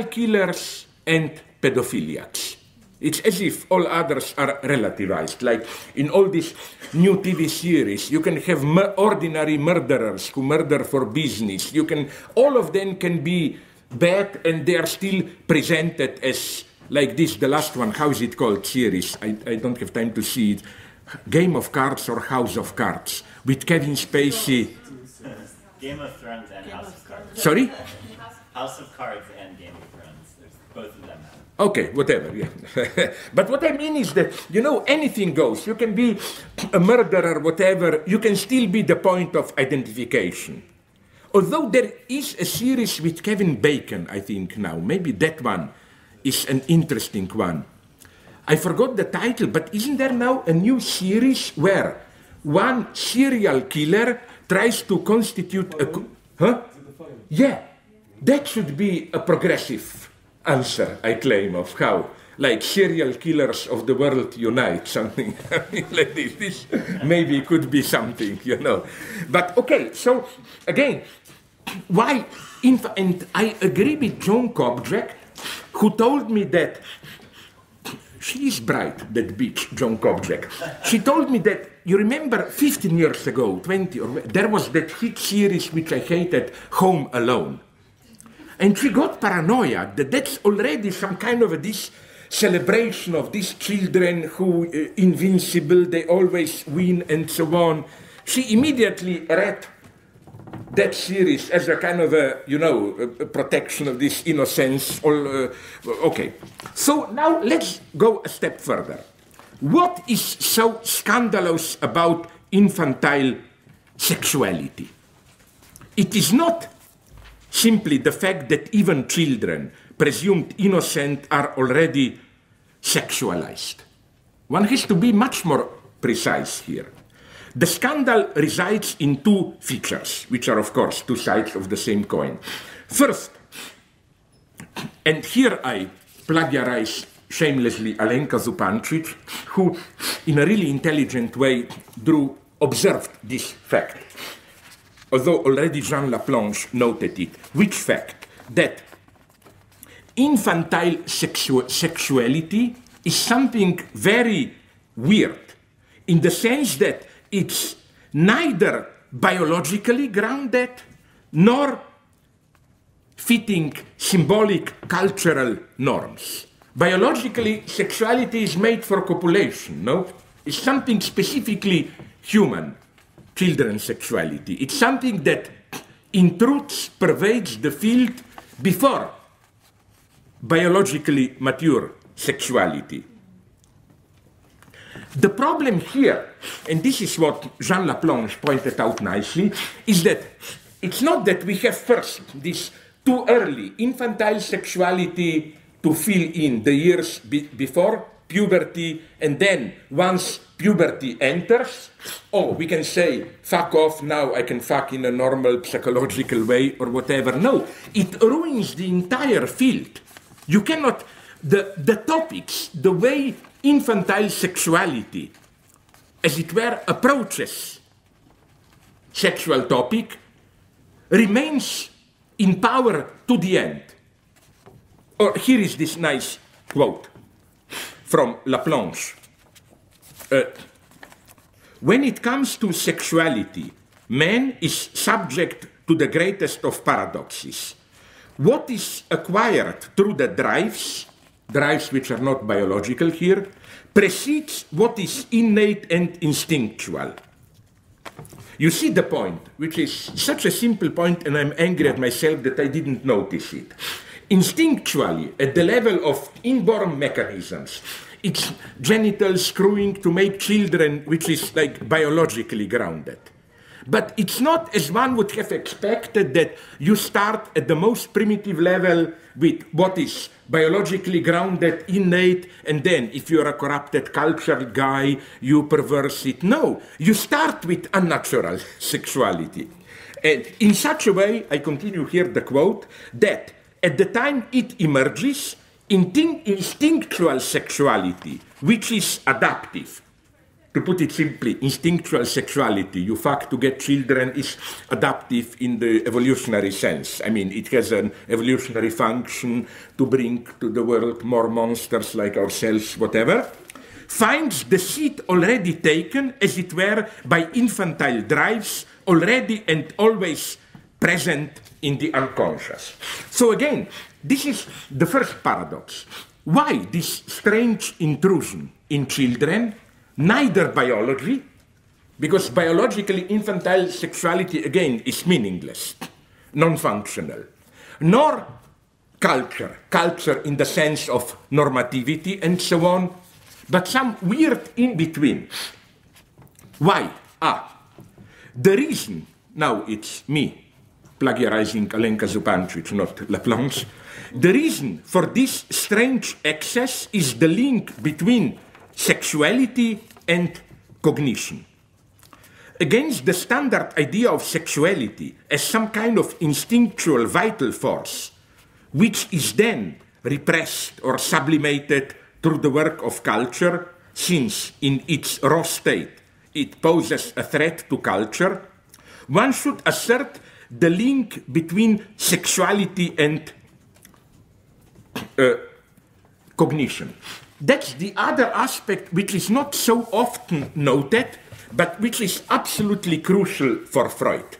killers and pedophiliacs. It's as if all others are relativized. Like in all these new TV series, you can have ordinary murderers who murder for business. All of them can be bad and they are still presented as like this, the last one, how is it called, series? I don't have time to see it. Game of Cards or House of Cards with Kevin Spacey. Game of Thrones and House of Cards. Sorry? House of Cards and Game of Thrones. There's both of them. Okay, whatever, yeah. But what I mean is that, anything goes. You can be a murderer, whatever. You can still be the point of identification. Although there is a series with Kevin Bacon, I think now. Maybe that one is an interesting one. I forgot the title, but isn't there now a new series where one serial killer tries to constitute a... Huh? Yeah, that should be a progressive answer, I claim, of how, like, serial killers of the world unite, something like this. This maybe could be something, But, okay, so, again, why... And I agree with John Kopjek, who told me that... She is bright, that bitch, John Kopjek. She told me that, you remember 15 years ago, 20, there was that hit series which I hated, Home Alone. And she got paranoia that that's already some kind of this celebration of these children who invincible, they always win and so on. She immediately read that series as a kind of a protection of this innocence. Okay. So now let's go a step further. What is so scandalous about infantile sexuality? It is not simply the fact that even children, presumed innocent, are already sexualized. One has to be much more precise here. The scandal resides in two features, which are, of course, two sides of the same coin. First, and here I plagiarize shamelessly Alenka Zupancic, who, in a really intelligent way, observed this fact. Although already Jean Laplanche noted it. Which fact? That infantile sexuality is something very weird, in the sense that it's neither biologically grounded nor fitting symbolic cultural norms. Biologically, sexuality is made for copulation, no? It's something specifically human, children's sexuality. It's something that in truth pervades the field before biologically mature sexuality. The problem here, and this is what Jean Laplanche pointed out nicely, is that it's not that we have first this too early infantile sexuality to fill in the years before puberty, and then once puberty enters, we can say, fuck off, now I can fuck in a normal psychological way or whatever. No, it ruins the entire field. You cannot, the topics, the way infantile sexuality, as it were, approaches sexual topic, remains in power to the end. Or here is this nice quote from Laplanche. When it comes to sexuality, man is subject to the greatest of paradoxes. What is acquired through the drives which are not biological here, precedes what is innate and instinctual. You see the point, which is such a simple point, and I'm angry at myself that I didn't notice it. Instinctually, at the level of inborn mechanisms, it's genital screwing to make children, which is like biologically grounded. But it's not as one would have expected that you start at the most primitive level with what is biologically grounded, innate, and then if you're a corrupted cultural guy, you perverse it. No, you start with unnatural sexuality. And in such a way, I continue here the quote, that at the time it emerges, instinctual sexuality, which is adaptive, to put it simply, instinctual sexuality, you fuck to get children, is adaptive in the evolutionary sense. I mean, it has an evolutionary function to bring to the world more monsters like ourselves, whatever, finds the seat already taken, as it were, by infantile drives, already and always present in the unconscious. So again, this is the first paradox. Why this strange intrusion in children? Neither biology, because biologically infantile sexuality, again, is meaningless, non-functional, nor culture in the sense of normativity and so on, but some weird in-between. Why? The reason, now it's me plagiarizing Alenka Zupancic, not Laplanche, the reason for this strange excess is the link between sexuality and cognition. Against the standard idea of sexuality as some kind of instinctual vital force, which is then repressed or sublimated through the work of culture, since in its raw state it poses a threat to culture, one should assert the link between sexuality and cognition. That's the other aspect which is not so often noted, but which is absolutely crucial for Freud.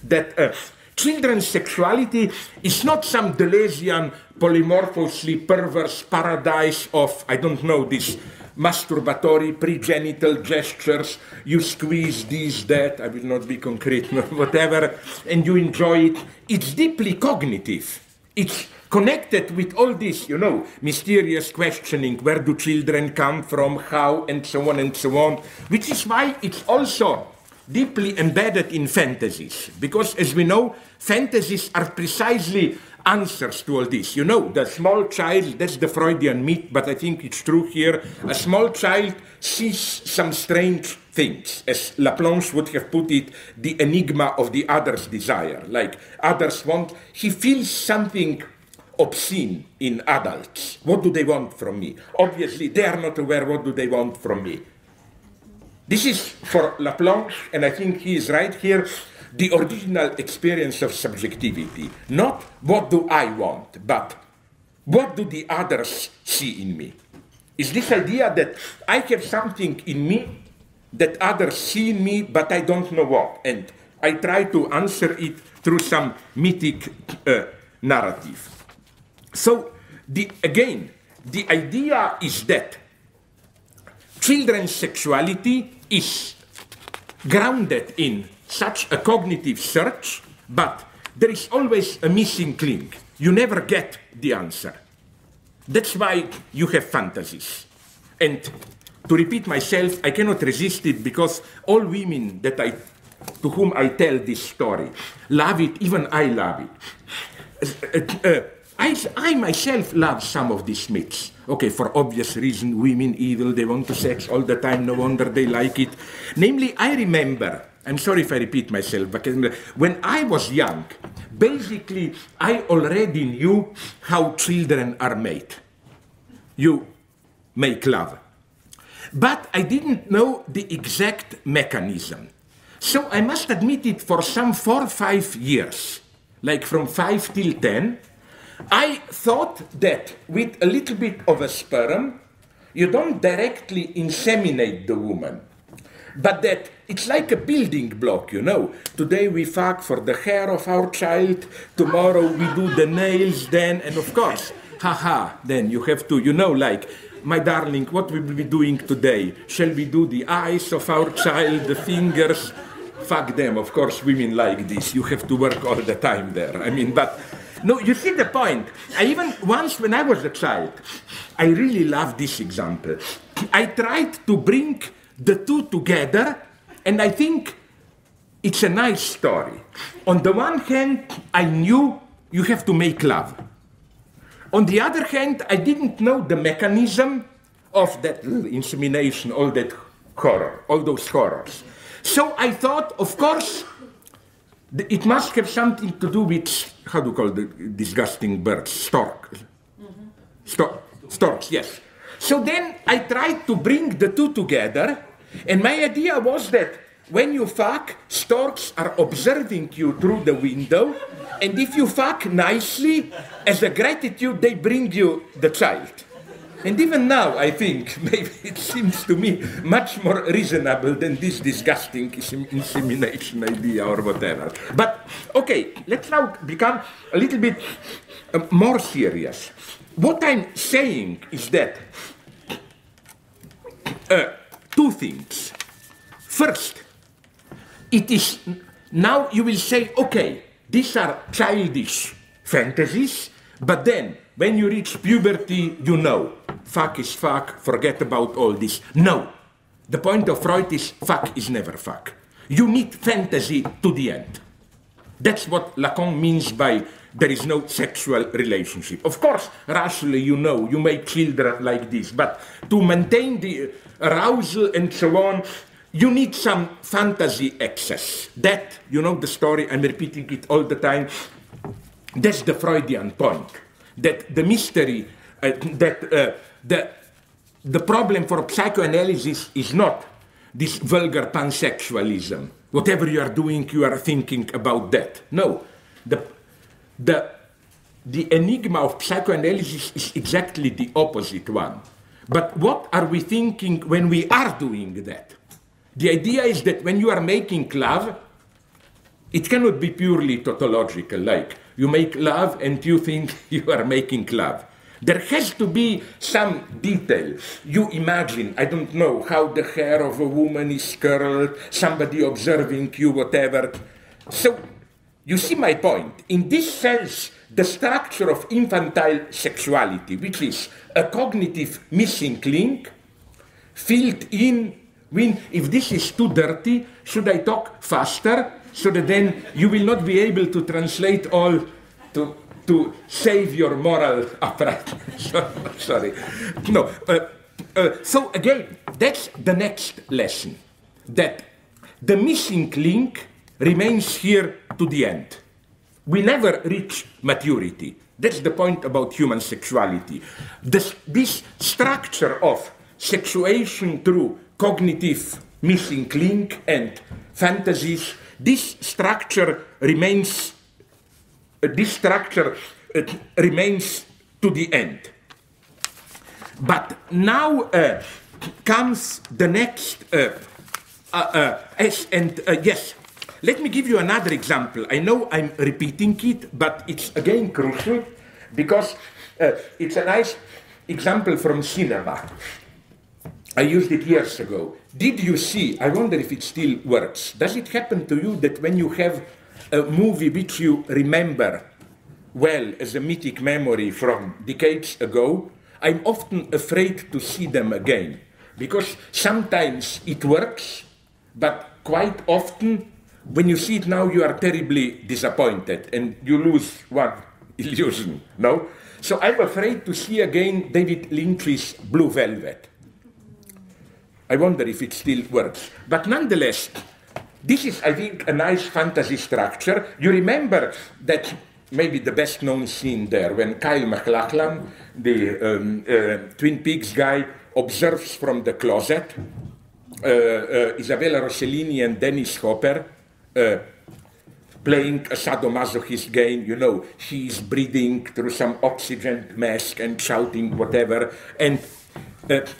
That children's sexuality is not some Deleuzian polymorphously perverse paradise of, I don't know, these masturbatory pregenital gestures, you squeeze this, that, I will not be concrete, whatever, and you enjoy it. It's deeply cognitive. It's connected with all this, you know, mysterious questioning, where do children come from, how, and so on, which is why it's also deeply embedded in fantasies. Because, as we know, fantasies are precisely answers to all this. You know, the small child, that's the Freudian myth, but I think it's true here. A small child sees some strange things, as Laplanche would have put it, the enigma of the other's desire. Like others want, he feels something obscene in adults. What do they want from me? Obviously, they are not aware what do they want from me. This is, for Laplanche, and I think he is right here, the original experience of subjectivity. Not what do I want, but what do the others see in me? Is this idea that I have something in me that others see in me, but I don't know what, and I try to answer it through some mythic narrative. So, again, the idea is that children's sexuality is grounded in such a cognitive search, but there is always a missing link. You never get the answer. That's why you have fantasies. And to repeat myself, I cannot resist it, because all women to whom I tell this story love it, even I love it. I myself love some of these myths. Okay, for obvious reason, women evil, they want to sex all the time, no wonder they like it. Namely, I remember, I'm sorry if I repeat myself, but when I was young, basically, I already knew how children are made. You make love. But I didn't know the exact mechanism. So I must admit it, for some 4 or 5 years, like from 5 till 10, I thought that with a little bit of a sperm, you don't directly inseminate the woman, but that it's like a building block, you know. Today we fuck for the hair of our child, tomorrow we do the nails, then, and of course, then you have to, you know, like, my darling, what will we be doing today? Shall we do the eyes of our child, the fingers? Fuck them, of course, women like this. You have to work all the time there. I mean, but no, you see the point. I even once, when I was a child, I really love this example. I tried to bring the two together, and I think it's a nice story. On the one hand, I knew you have to make love. On the other hand, I didn't know the mechanism of that insemination, all that horror, all those horrors. So I thought, of course, it must have something to do with, how do you call the disgusting birds? Stork. Mm-hmm. Storks, yes. So then I tried to bring the two together, And my idea was that when you fuck, storks are observing you through the window, and if you fuck nicely, as a gratitude, they bring you the child. And even now, I think, maybe it seems to me much more reasonable than this disgusting insemination idea or whatever. But, okay, let's now become a little bit more serious. What I'm saying is that two things. First, it is, now you will say, okay, these are childish fantasies, but then when you reach puberty, you know, fuck is fuck, forget about all this. No, the point of Freud is fuck is never fuck. You need fantasy to the end. That's what Lacan means by there is no sexual relationship. Of course, rationally, you know, you make children like this, but to maintain the arousal and so on, you need some fantasy excess. That, you know the story, I'm repeating it all the time, that's the Freudian point. That the mystery, the problem for psychoanalysis is not this vulgar pansexualism. Whatever you are doing, you are thinking about that. No, the enigma of psychoanalysis is exactly the opposite one. But what are we thinking when we are doing that? The idea is that when you are making love, it cannot be purely tautological, like you make love and you think you are making love. There has to be some detail. You imagine, I don't know, how the hair of a woman is curled, somebody observing you, whatever. So, you see my point. In this sense, the structure of infantile sexuality, which is a cognitive missing link, filled in when, if this is too dirty, should I talk faster so that then you will not be able to translate all to save your moral uprightness? Sorry. No. So again, that's the next lesson, that the missing link remains here to the end. We never reach maturity. That's the point about human sexuality. This structure of sexuation through cognitive missing link and fantasies, this structure remains to the end. But now comes the next, yes, let me give you another example. I know I'm repeating it, but it's again crucial because it's a nice example from cinema. I used it years ago. Did you see, I wonder if it still works, does it happen to you that when you have a movie which you remember well as a mythic memory from decades ago, I'm often afraid to see them again, because sometimes it works, but quite often when you see it now you are terribly disappointed and you lose one illusion, no? So I'm afraid to see again David Lynch's Blue Velvet. I wonder if it still works. But nonetheless, this is, I think, a nice fantasy structure. You remember that maybe the best known scene there, when Kyle MacLachlan, the Twin Peaks guy, observes from the closet Isabella Rossellini and Dennis Hopper playing a sadomasochist game. You know, he's breathing through some oxygen mask and shouting whatever. And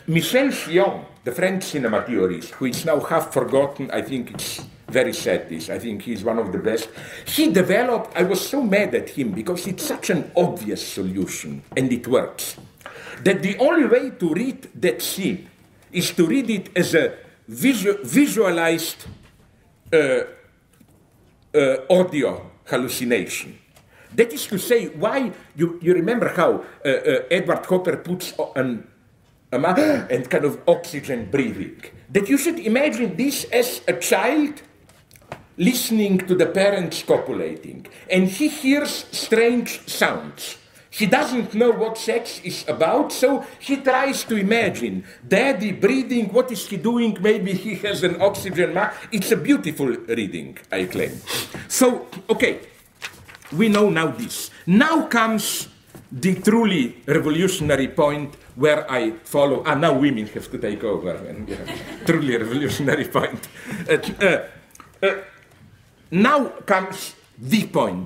Michel Chion, the French cinema theorist, who is now half forgotten, I think it's very sad this, I think he's one of the best. He developed, I was so mad at him because it's such an obvious solution, and it works, that the only way to read that scene is to read it as a visualized audio hallucination. That is to say, why, you remember how Edward Hopper puts on and kind of oxygen breathing. That you should imagine this as a child listening to the parents copulating, and he hears strange sounds. He doesn't know what sex is about, so he tries to imagine daddy breathing, what is he doing? Maybe he has an oxygen mask. It's a beautiful reading, I claim. So, okay, we know now this. Now comes the truly revolutionary point where I follow. Now women have to take over. And, truly revolutionary point. Now comes the point.